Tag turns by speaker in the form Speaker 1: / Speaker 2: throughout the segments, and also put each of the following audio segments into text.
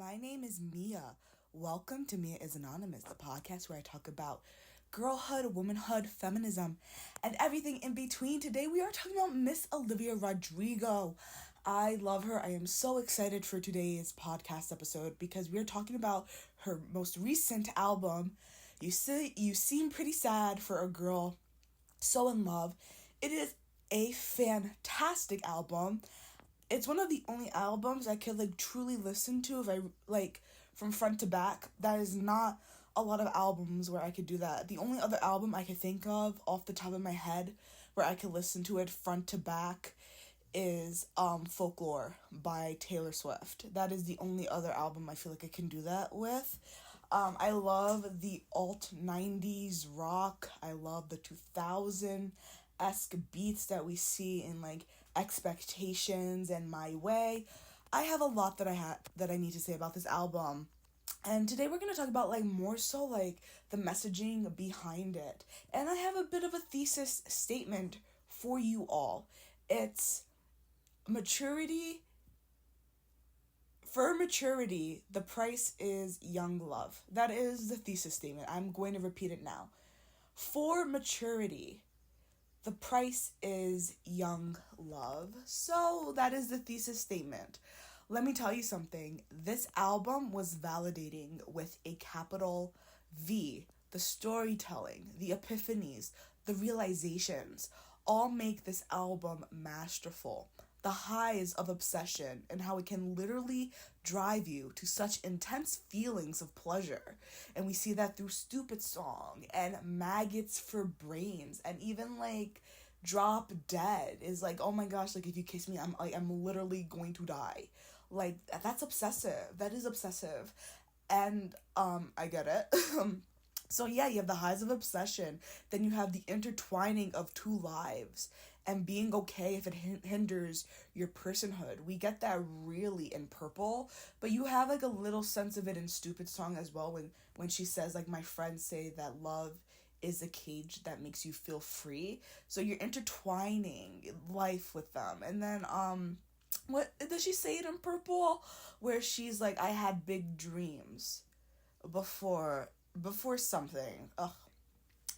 Speaker 1: My name is Mia. Welcome to Mia is Anonymous, the podcast where I talk about girlhood, womanhood, feminism, and everything in between. Today we are talking about Miss Olivia Rodrigo. I love her. I am so excited for today's podcast episode because we are talking about her most recent album. You seem pretty sad for a girl so in love. It is a fantastic album. It's one of the only albums I could truly listen to if I from front to back. That is not a lot of albums where I could do that. The only other album I could think of off the top of my head where I could listen to it front to back is Folklore by Taylor Swift. That is the only other album I feel like I can do that with. I love the alt 90s rock. I love the 2000-esque beats that we see in Expectations and My Way. I have a lot that I need to say about this album. And today we're going to talk about more so the messaging behind it. And I have a bit of a thesis statement for you all. It's maturity. For maturity, the price is young love. That is the thesis statement. I'm going to repeat it now. For maturity, the price is young love. So that is the thesis statement. Let me tell you something. This album was validating with a capital V. The storytelling, the epiphanies, the realizations all make this album masterful. The highs of obsession and how it can literally drive you to such intense feelings of pleasure. And we see that through Stupid Song and Maggots for Brains and even Drop Dead is oh my gosh, if you kiss me, I'm literally going to die. That's obsessive. That is obsessive. And I get it. So yeah, you have the highs of obsession, then you have the intertwining of two lives, and being okay if it hinders your personhood. We get that really in Purple, but you have a little sense of it in Stupid Song as well when she says my friends say that love is a cage that makes you feel free. So you're intertwining life with them. And then what does she say it in Purple? Where she's I had big dreams before something. Ugh.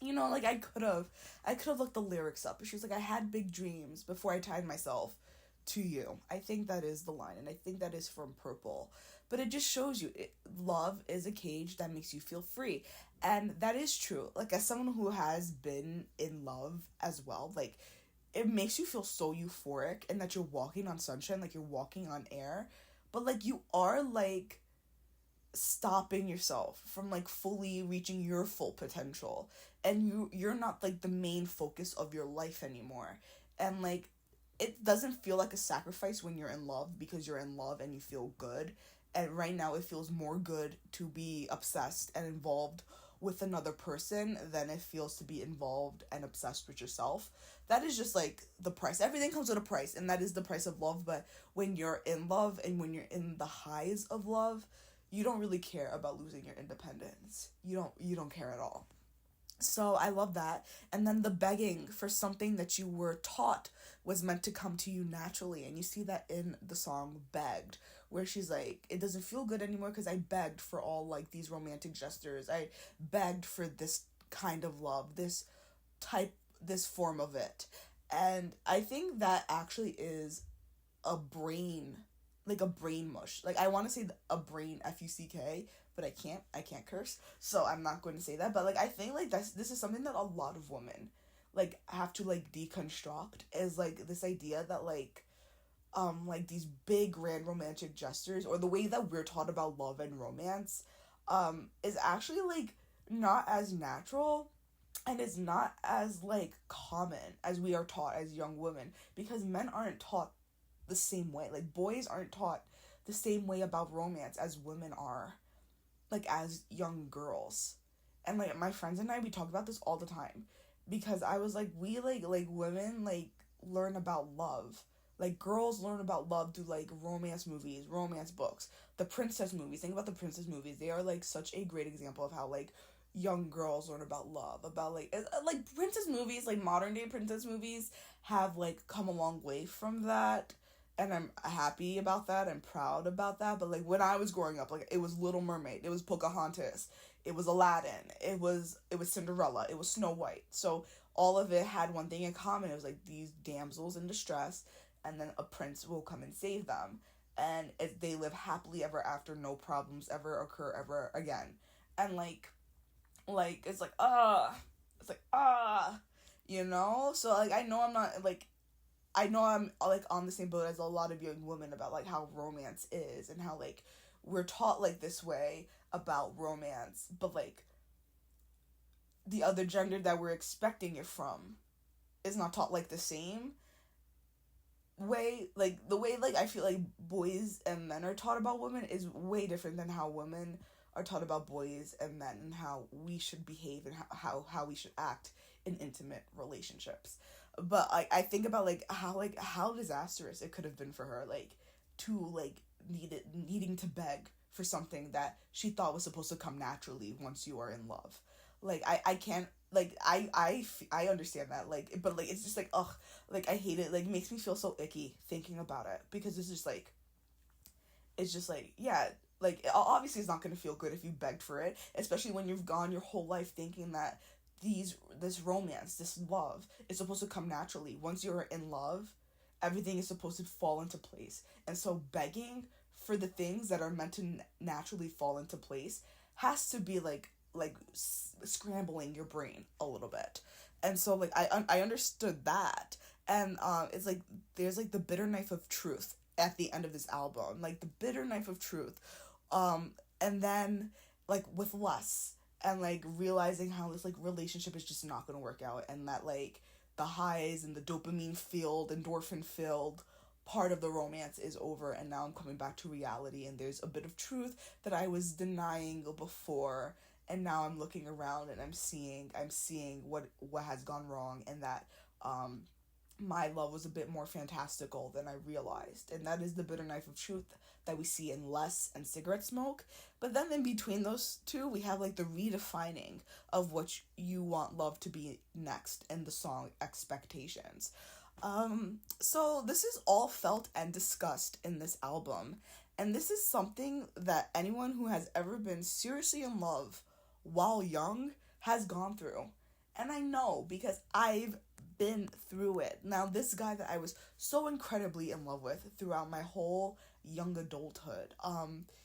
Speaker 1: I could have looked the lyrics up. She was I had big dreams before I tied myself to you. I think that is the line, and I think that is from Purple. But it just shows you, love is a cage that makes you feel free. And that is true. As someone who has been in love as well, it makes you feel so euphoric and that you're walking on sunshine, you're walking on air. But, you are, stopping yourself from fully reaching your full potential, and you're not the main focus of your life anymore. And it doesn't feel like a sacrifice when you're in love, because you're in love and you feel good. And right now it feels more good to be obsessed and involved with another person than it feels to be involved and obsessed with yourself. That is just the price. Everything comes with a price, and that is the price of love. But when you're in love and when you're in the highs of love, you don't really care about losing your independence. You don't care at all. So I love that. And then the begging for something that you were taught was meant to come to you naturally. And you see that in the song Begged, where she's it doesn't feel good anymore because I begged for all these romantic gestures. I begged for this kind of love, this form of it. And I think that actually is a brain mush. I want to say a brain F-U-C-K, but I can't curse, so I'm not going to say that. But I think this is something that a lot of women have to deconstruct, is this idea that these big grand romantic gestures, or the way that we're taught about love and romance, is actually not as natural, and is not as common as we are taught as young women, because men aren't taught the same way. Boys aren't taught the same way about romance as women are, as young girls. And my friends and I, we talk about this all the time, because I was we women learn about love. Girls learn about love through romance movies, romance books, the princess movies. Think about the princess movies. They are such a great example of how young girls learn about love, about princess movies, modern day princess movies have come a long way from that. and I'm happy about that. I'm proud about that. But like when I was growing up, like it was Little Mermaid, it was Pocahontas, it was Aladdin, it was Cinderella, it was Snow White. So all of it had one thing in common. It was like these damsels in distress, and then a prince will come and save them, and they live happily ever after. No problems ever occur ever again, and it's like it's like you know. So like I know I'm not like I know I'm like on the same boat as a lot of young women about like how romance is and how like we're taught like this way about romance, but like the other gender that we're expecting it from is not taught like the same way. Like the way like I feel like boys and men are taught about women is way different than how women are taught about boys and men, and how we should behave and how we should act in intimate relationships. But I think about like how disastrous it could have been for her, like to like needing to beg for something that she thought was supposed to come naturally once you are in love. Like I can't like I understand that, like, but like it's just like ugh, like I hate it. Like it makes me feel so icky thinking about it, because it's just like yeah, like obviously it's not going to feel good if you begged for it, especially when you've gone your whole life thinking that this romance, this love is supposed to come naturally. Once you're in love, everything is supposed to fall into place. And so begging for the things that are meant to naturally fall into place has to be scrambling your brain a little bit. And so like I understood that. And it's like there's like the bitter knife of truth at the end of this album, like the bitter knife of truth. And then like with less, and like realizing how this like relationship is just not going to work out, and that like the highs and the dopamine filled, endorphin filled part of the romance is over, and now I'm coming back to reality, and there's a bit of truth that I was denying before, and now I'm looking around and I'm seeing what has gone wrong, and that my love was a bit more fantastical than I realized. And that is the bitter knife of truth that we see in Less and Cigarette Smoke. But then in between those two, we have like the redefining of what you want love to be next in the song Expectations. So this is all felt and discussed in this album. And this is something that anyone who has ever been seriously in love while young has gone through. And I know because I've been through it. Now, this guy that I was so incredibly in love with throughout my whole young adulthood,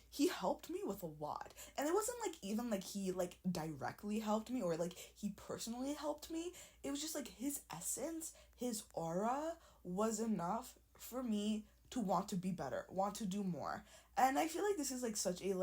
Speaker 1: he helped me with a lot. And it wasn't like even like he like directly helped me or like he personally helped me. It was just like his essence, his aura was enough for me to want to be better, want to do more. And I feel like this is like such a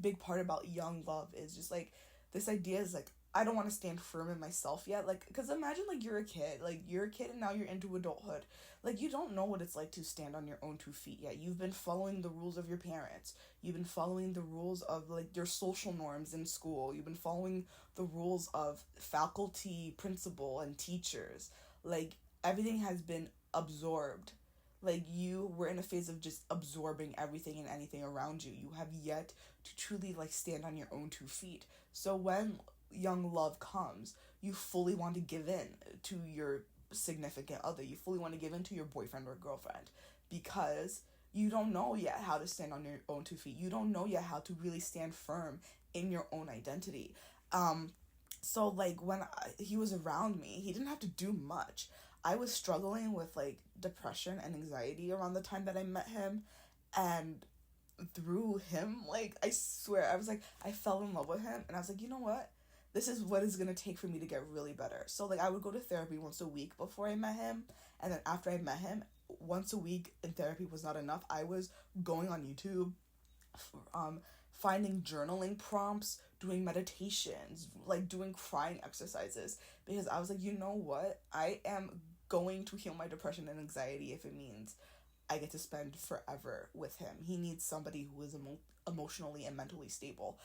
Speaker 1: big part about young love, is just like this idea is like I don't want to stand firm in myself yet. Like, because imagine, like, you're a kid. Like, you're a kid and now you're into adulthood. Like, you don't know what it's like to stand on your own 2 feet yet. You've been following the rules of your parents. You've been following the rules of, like, your social norms in school. You've been following the rules of faculty, principal, and teachers. Like, everything has been absorbed. Like, you were in a phase of just absorbing everything and anything around you. You have yet to truly, like, stand on your own 2 feet. So when young love comes, you fully want to give in to your significant other. You fully want to give in to your boyfriend or girlfriend, because you don't know yet how to stand on your own 2 feet. You don't know yet how to really stand firm in your own identity. So like when he was around me, he didn't have to do much. I was struggling with like depression and anxiety around the time that I met him, and through him, like I swear, I was like, I fell in love with him, and I was like, you know what? This is what it's gonna take for me to get really better. So like I would go to therapy once a week before I met him, and then after I met him, once a week in therapy was not enough. I was going on YouTube, finding journaling prompts, doing meditations, like doing crying exercises, because I was like, you know what? I am going to heal my depression and anxiety if it means I get to spend forever with him. He needs somebody who is emotionally and mentally stable.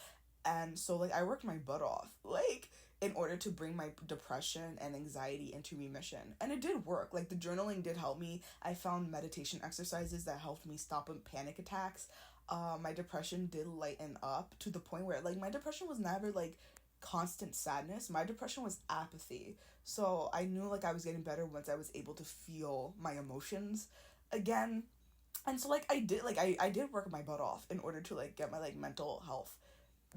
Speaker 1: And so, like, I worked my butt off, like, in order to bring my depression and anxiety into remission. And it did work. Like, the journaling did help me. I found meditation exercises that helped me stop panic attacks. My depression did lighten up to the point where, like, my depression was never, like, constant sadness. My depression was apathy. So I knew, like, I was getting better once I was able to feel my emotions. again, and so, like, I did work my butt off in order to, like, get my, like, mental health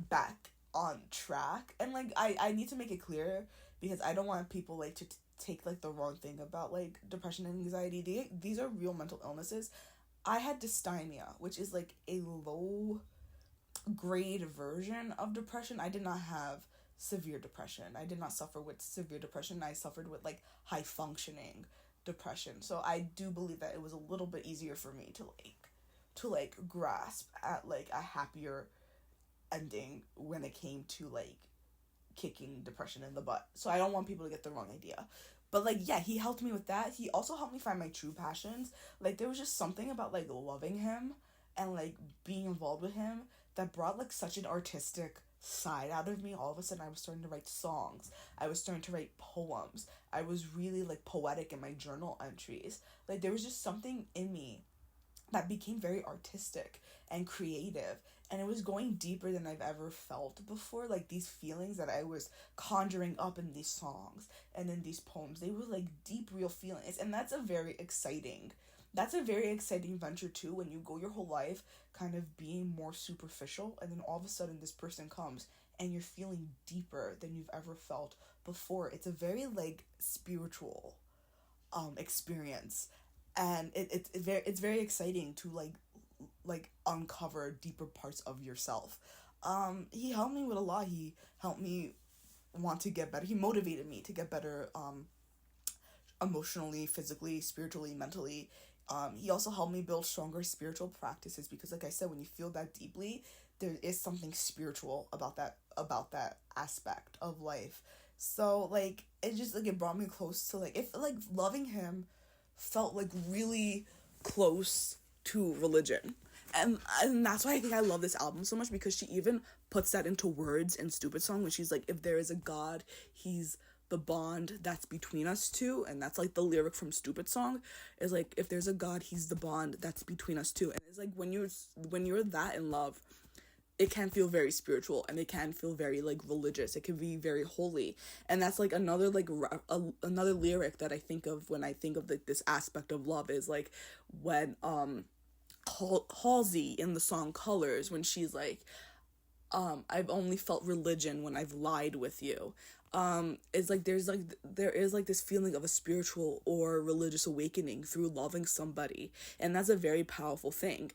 Speaker 1: back on track. And, like, I need to make it clear, because I don't want people, like, to take, like, the wrong thing about, like, depression and anxiety. These are real mental illnesses. I had dysthymia, which is, like, a low grade version of depression. I did not have severe depression. I did not suffer with severe depression. I suffered with, like, high functioning depression. So I do believe that it was a little bit easier for me to like grasp at, like, a happier ending when it came to, like, kicking depression in the butt. So I don't want people to get the wrong idea. But, like, yeah, he helped me with that. He also helped me find my true passions. Like, there was just something about, like, loving him and, like, being involved with him that brought, like, such an artistic side out of me. All of a sudden, I was starting to write songs. I was starting to write poems. I was really, like, poetic in my journal entries. Like, there was just something in me that became very artistic and creative, and it was going deeper than I've ever felt before. Like, these feelings that I was conjuring up in these songs and in these poems, they were, like, deep, real feelings. And that's a very exciting venture too, when you go your whole life kind of being more superficial, and then all of a sudden this person comes and you're feeling deeper than you've ever felt before. It's a very, like, spiritual experience, and it's very exciting to, like uncover deeper parts of yourself. He helped me with a lot. He helped me want to get better. He motivated me to get better, emotionally, physically, spiritually, mentally. He also helped me build stronger spiritual practices, because, like I said, when you feel that deeply, there is something spiritual about that aspect of life. So, like, it just, like, it brought me close to, like, if, like, loving him felt, like, really close to religion. And that's why I think I love this album so much, because she even puts that into words in Stupid Song, when she's like, if there is a God, he's the bond that's between us two. And that's, like, the lyric from Stupid Song is, like, if there's a God, he's the bond that's between us two. And it's like, when you're that in love, it can feel very spiritual, and it can feel very, like, religious. It can be very holy. And that's, like, another, like, another lyric that I think of when I think of, like, this aspect of love is, like, when Halsey in the song Colors, when she's like, I've only felt religion when I've lied with you. It's like there is, like, this feeling of a spiritual or religious awakening through loving somebody, and that's a very powerful thing.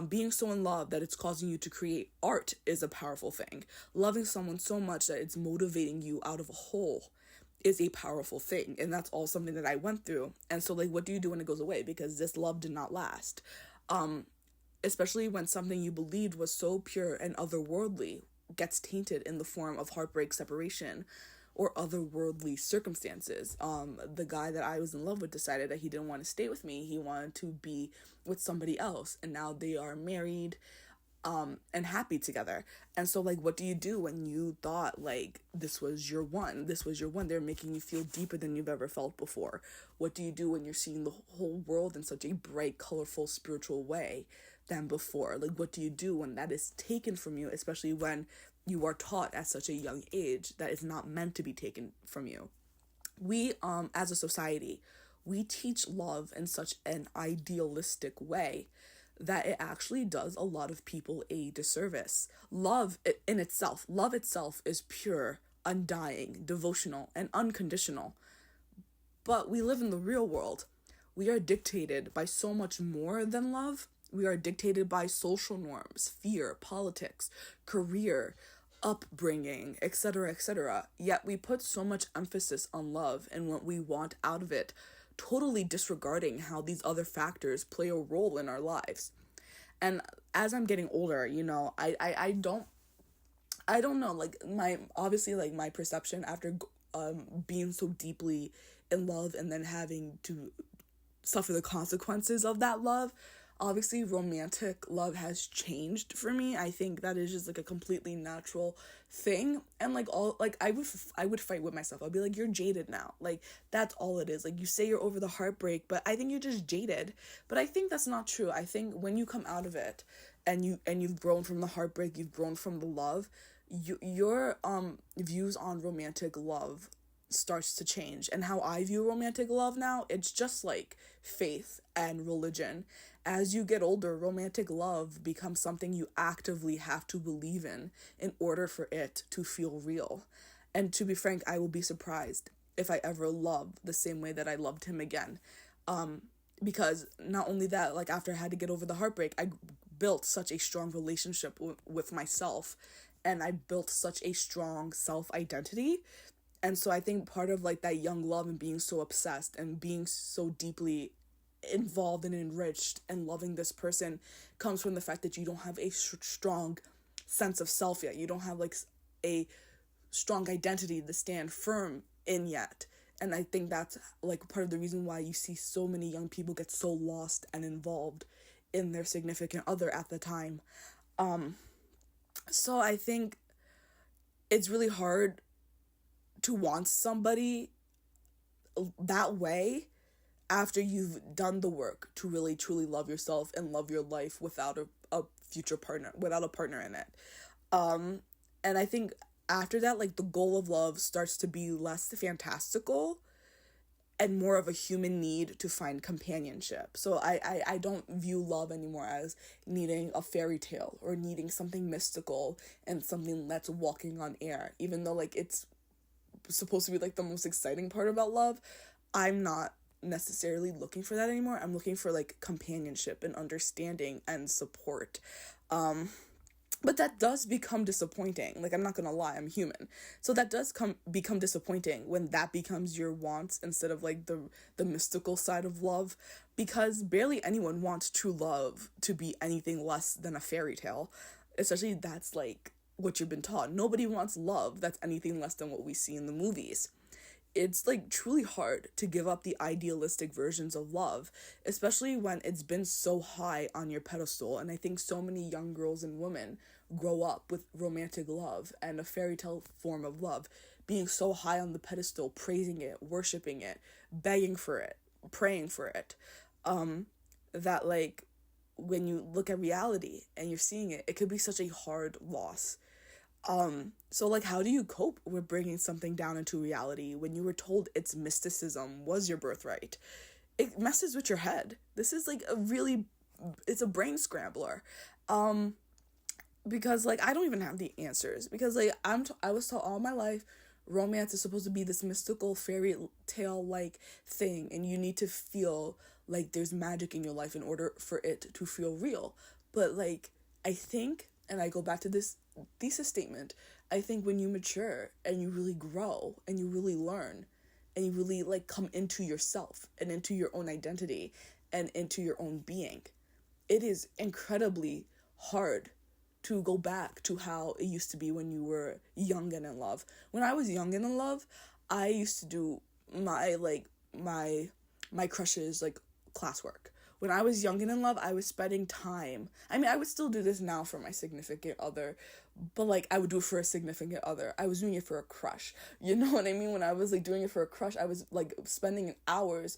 Speaker 1: Being so in love that it's causing you to create art is a powerful thing. Loving someone so much that it's motivating you out of a hole is a powerful thing. And that's all something that I went through. And so, like, what do you do when it goes away? Because this love did not last. Especially when something you believed was so pure and otherworldly gets tainted in the form of heartbreak, separation, or otherworldly circumstances. The guy that I was in love with decided that he didn't want to stay with me. He wanted to be with somebody else, and now they are married, and happy together. And so, like, what do you do when you thought, like, this was your one? They're making you feel deeper than you've ever felt before. What do you do when you're seeing the whole world in such a bright, colorful, spiritual way than before? Like, what do you do when that is taken from you, especially when you are taught at such a young age that is not meant to be taken from you? We, as a society, we teach love in such an idealistic way that it actually does a lot of people a disservice. Love itself is pure, undying, devotional, and unconditional. But we live in the real world. We are dictated by so much more than love. We are dictated by social norms, fear, politics, career, upbringing, etc., etc. Yet we put so much emphasis on love and what we want out of it, totally disregarding how these other factors play a role in our lives. And as I'm getting older, you know, I don't know, like, my perception after being so deeply in love and then having to suffer the consequences of that love, obviously romantic love has changed for me. I think that is just, like, a completely natural thing. And, like, I would fight with myself. I'd be like, you're jaded now. Like, that's all it is. Like, you say you're over the heartbreak, but I think you're just jaded. But I think that's not true. I think when you come out of it and you've grown from the heartbreak, you've grown from the love, your views on romantic love starts to change. And how I view romantic love now, it's just like faith and religion. As you get older, romantic love becomes something you actively have to believe in order for it to feel real. And to be frank, I will be surprised if I ever love the same way that I loved him again. Because not only that, like after I had to get over the heartbreak, I built such a strong relationship with myself, and I built such a strong self-identity. And so I think part of like that young love and being so obsessed and being so deeply involved and enriched and loving this person comes from the fact that you don't have a strong sense of self yet. You don't have like a strong identity to stand firm in yet. And I think that's like part of the reason why you see so many young people get so lost and involved in their significant other at the time. So I think it's really hard to want somebody that way after you've done the work to really truly love yourself and love your life without a future partner, without a partner in it. And I think after that, like the goal of love starts to be less fantastical and more of a human need to find companionship. So I don't view love anymore as needing a fairy tale or needing something mystical and something that's walking on air. Even though like it's supposed to be like the most exciting part about love, I'm not necessarily looking for that anymore. I'm looking for like companionship and understanding and support. But that does become disappointing. Like, I'm not gonna lie, I'm human. So that does become disappointing when that becomes your wants instead of like the mystical side of love, because barely anyone wants true love to be anything less than a fairy tale. Especially that's like what you've been taught. Nobody wants love that's anything less than what we see in the movies. It's like truly hard to give up the idealistic versions of love, especially when it's been so high on your pedestal. And I think so many young girls and women grow up with romantic love and a fairy tale form of love being so high on the pedestal, praising it, worshiping it, begging for it, praying for it, that like when you look at reality and you're seeing it, it could be such a hard loss. So like, how do you cope with bringing something down into reality when you were told its mysticism was your birthright? It messes with your head. This is like it's a brain scrambler. Because like, I don't even have the answers, because like, I was taught all my life, romance is supposed to be this mystical fairy tale like thing, and you need to feel like there's magic in your life in order for it to feel real. But like, I think, and I go back to this thesis statement, I think when you mature and you really grow and you really learn and you really like come into yourself and into your own identity and into your own being, it is incredibly hard to go back to how it used to be when you were young and in love. When I was young and in love, I used to do my crush's like classwork. When I was young and in love, I was spending time. I mean, I would still do this now for my significant other, but like I would do it for a significant other. I was doing it for a crush. You know what I mean? When I was like doing it for a crush, I was like spending hours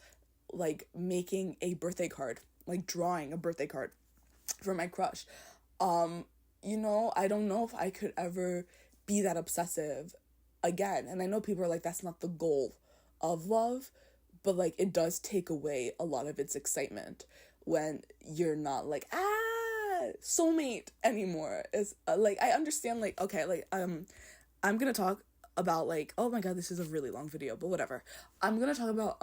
Speaker 1: like making a birthday card, like drawing a birthday card for my crush. You know, I don't know if I could ever be that obsessive again. And I know people are like, that's not the goal of love, but like it does take away a lot of its excitement when you're not like soulmate anymore. It's like, I understand like, okay, like I'm gonna talk about like, oh my god, this is a really long video, but whatever. I'm gonna talk about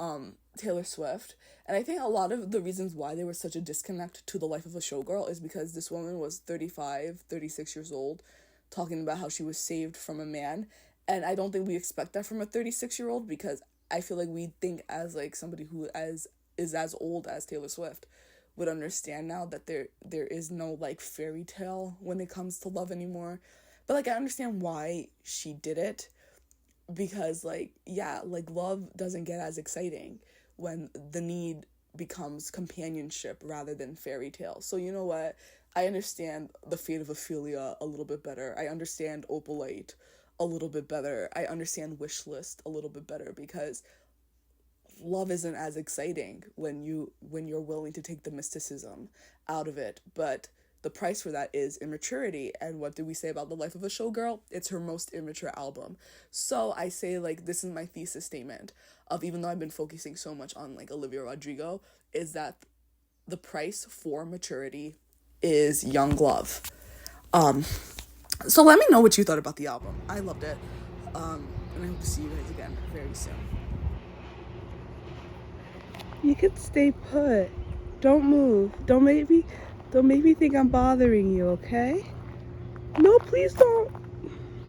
Speaker 1: Taylor Swift, and I think a lot of the reasons why there was such a disconnect to the life of a showgirl is because this woman was 35, 36 years old, talking about how she was saved from a man, and I don't think we expect that from a 36-year-old, because I feel like we think as like somebody who is as old as Taylor Swift would understand now that there is no like fairy tale when it comes to love anymore. But like, I understand why she did it, because like, yeah, like love doesn't get as exciting when the need becomes companionship rather than fairy tale. So you know what? I understand the fate of Ophelia a little bit better. I understand Opalite a little bit better. I understand Wishlist a little bit better, because love isn't as exciting when you're willing to take the mysticism out of it. But the price for that is immaturity. And what do we say about The Life of a Showgirl? It's her most immature album. So I say, like, this is my thesis statement of, even though I've been focusing so much on, like, Olivia Rodrigo, is that the price for maturity is young love. So let me know what you thought about the album. I loved it. And I hope to see you guys again very soon.
Speaker 2: You could stay put. Don't move. Don't make me think I'm bothering you, okay? No, please don't.